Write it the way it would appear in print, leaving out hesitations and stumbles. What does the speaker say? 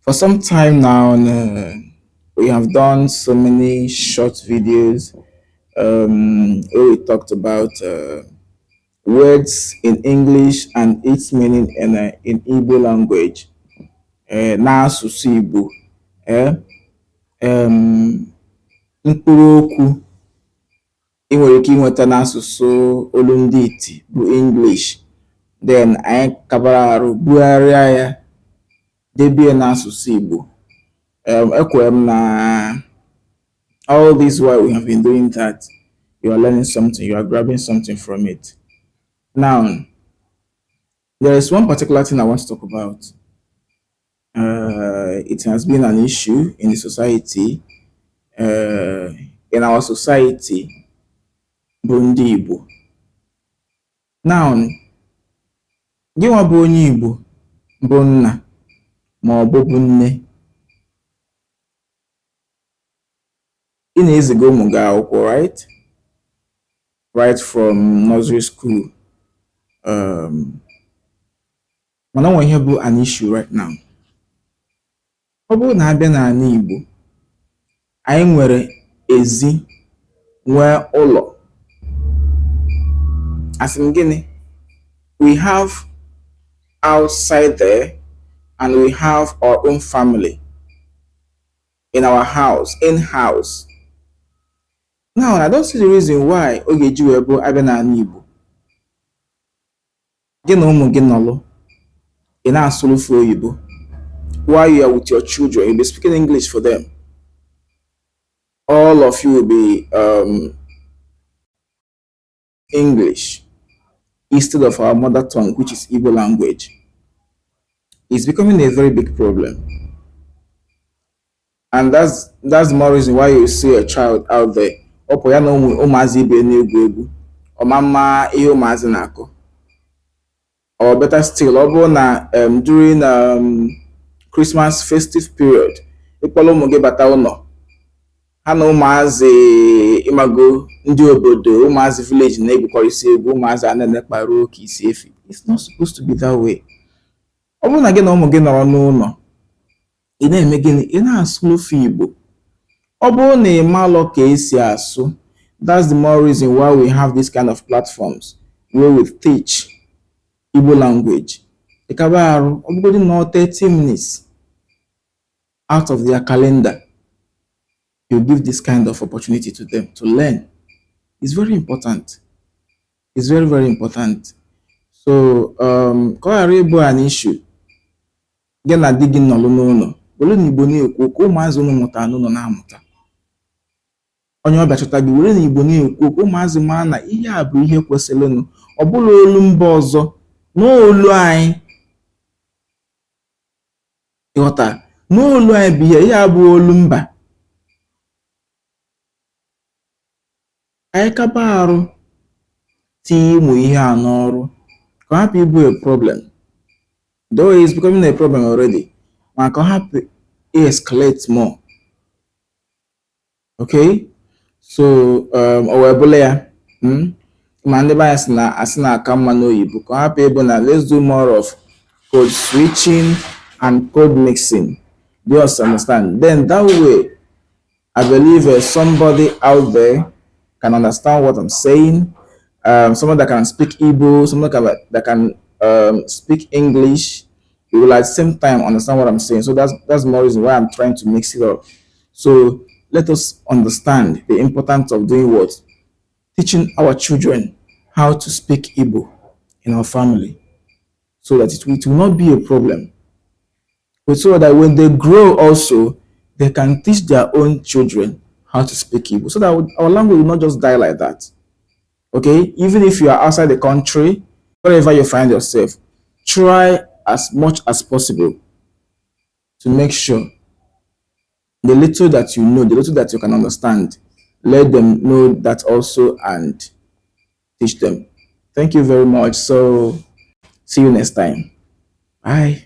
For some time now, we have done so many short videos where we talked about words in English and its meaning in Igbo language. N'asụsụ Igbo, eh, um, mkpụrụ okwu ị nwere ike inweta n'asụsụ olundị iti bụ English, then anyị kabara arụ bugharịa ya debie n'asụsụ Igbo. Ekwere m na all this while we have been doing that, you are learning something, you are grabbing something from it. Now, there is one particular thing I want to talk about. It has been an issue in the society, in our society, Burundi Igbo. Now, gị nwa bụ onye Igbo bụ nna ma ọ bụ nne, ị na-eziga ụmụ gị akwụkwọ, right from nursery school. Mana onwe ihe bụ an issue right now. Ọ bụrụ na abịa n'ala Igbo, anyị nwere ezi nwee ụlọ. As in gịnị? We have outside there and we have our own family in our house, in-house. Now, I don't see the reason why Ogeji wee bụ abịa n'ala Igbo. Gị na ụmụ gị nọlụ, ị na-asụlụfu oyibo. While you are with your children, you'll be speaking English for them. All of you will be English instead of our mother tongue, which is Igbo language. It's becoming a very big problem. And that's more reason why you see a child out there. Opo ya na ụmụazị ibe na-egwu egwu, ọmama ihe ụmụazị na-akọ. Or better still, ọ bụrụ na during Christmas festive period, ịkpọrọ ụmụ gị bata ụlọ, ha na ụmụazị ịmago ndị obodo, ụmụazị village na-egwukọrịsị egwu, ụmụazị na-ekparu oke isi efi. It's not supposed to be that way. Ọ bụrụ na gị na ụmụ gị nọrọ n'ụlọ, ị na-eme gịnị? Ị na-asụlụfu Igbo. Ọ bụrụ na ị malụ ka esi asụ, that's the more reason why we have this kind of platforms where we teach Igbo language. Ikabaru, everybody know 30 minutes out of their calendar. You give this kind of opportunity to them to learn. It's very important. It's very, very important. So, Koyaribo an issue. Gena digging no no. Wole ni Igbo na-ekwu ka ụmụazị unu mụta n'ụlọ na-amụta. Onye ọbịa chọta gị, wole na Igbo na-ekwu ka ụmụazị maa na ihe a bụ ihe kwesịrịnụ. Ọ bụla olu mba ọzọ, n'olu anyị. Ịghọta, n'olu anyị bụ ihe ya bụ olu mba. Anyị kaba arụ tinye ịmụ ihe a n'ọrụ ka hapụ ịbụ a problem. Though it's becoming a problem already, man can happen escalate more. Okay, so owebule man asina kama no Igbo can happen. Let's do more of code switching and code mixing. Do you understand? Then that way, I believe somebody out there can understand what I'm saying. Someone that can speak Igbo, someone that can speak English. You will at the same time understand what I'm saying. So that's more reason why I'm trying to mix it up. So let us understand the importance of doing what? Teaching our children how to speak Igbo in our family, so that it will not be a problem. But so that when they grow also, they can teach their own children how to speak Igbo, so that our language will not just die like that. Okay, even if you are outside the country, wherever you find yourself, try as much as possible to make sure the little that you know, the little that you can understand, let them know that also and teach them. Thank you very much. So see you next time. Bye.